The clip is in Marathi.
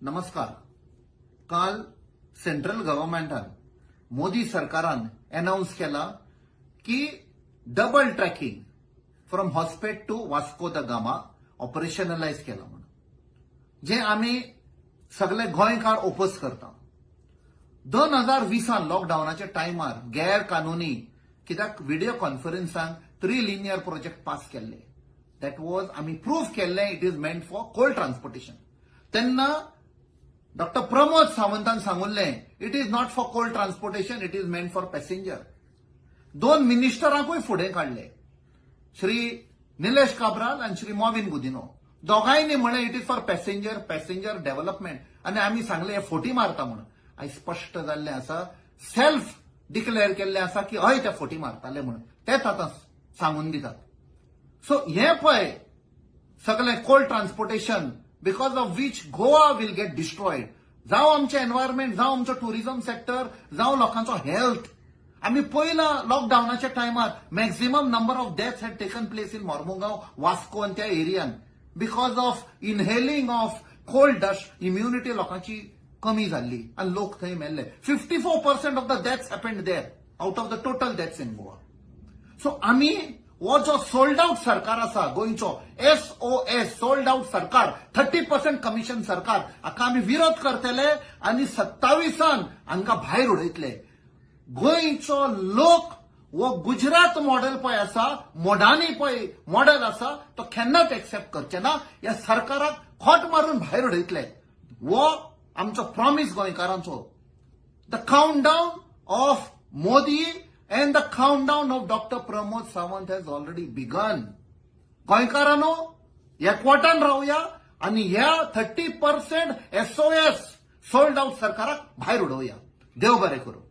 नमस्कार. काल सेंट्रल गव्हर्नमेंटान मोदी सरकारान अनाउन्स केला की double tracking from Hospet to Vasco da Gama operationalise केला म्हणून, जे आम्ही सगळे गोंयकार ओपोज करता. 2020 लॉकडाऊनाच्या टायमार गैर कानुनी कित्याक व्हिडिओ कॉन्फरन्सान 3 लिनियर प्रोजेक्ट पास केल्ले. दॅट वॉज आम्ही प्रूव्ह केल्ले it is meant for coal transportation. तेन्ना डॉक्टर प्रमोद सावंतान सांगुल्लें it is not for coal transportation, it is meant for passenger. 2 मिनिस्टरांकूय फुडें काढले, श्री निलेश काब्राल आणि श्री मॉविन गुदिनो. दोघांनी म्हणे it is for passenger development. आणि आम्ही सांगले हे फोटी मारता म्हणून. आयज स्पष्ट जाल्लें आसा, सेल्फ डिक्लेअर केल्लें आसा की हय ते फोटी मारताले म्हणून. तेच आतां सांगून दितात. सो हे पळय सगळें cold transportation because of which Goa will get destroyed. जावं आमचें एनवायरमेंट, जावं आमचो टुरिझम सेक्टर, जावं लोकांचो हेल्थ. आम्ही पहिला लॉकडाऊनाच्या टायमार maximum number of deaths had taken place in Mormugao, Vasco आणि त्या एरियान because of inhaling of coal dust. Immunity लोकांची कमी जाल्ली आणि लोक थंय मेल्ले. 54% of the deaths happened there out of the total deaths in Goa. So आम्ही वो जो सोल्ड आउट सरकार आसा गोंयचो, SOS सोल्ड आउट सरकार, 30% कमिशन सरकार, हाका आम्ही विरोध करतले आणि 27 हांकां भायर उडयतले. गोंयचो लोक वो गुजरात मॉडेल पळय आसा, मोडानी पळय मॉडेल आसा, तो केन्नाच एक्सेप्ट करचे ना. ह्या सरकाराक खोट मारून भायर उडयतले. वो आमचो प्रॉमिस गोंयकारांचो. The countdown of Modi and the countdown of Dr. Pramod Sawant has already begun. गोंयकारांनो, एकवटान रावया आणि ह्या 30% SOS सोल्ड आउट सरकाराक भायर उडोवया. देव बरें करूं.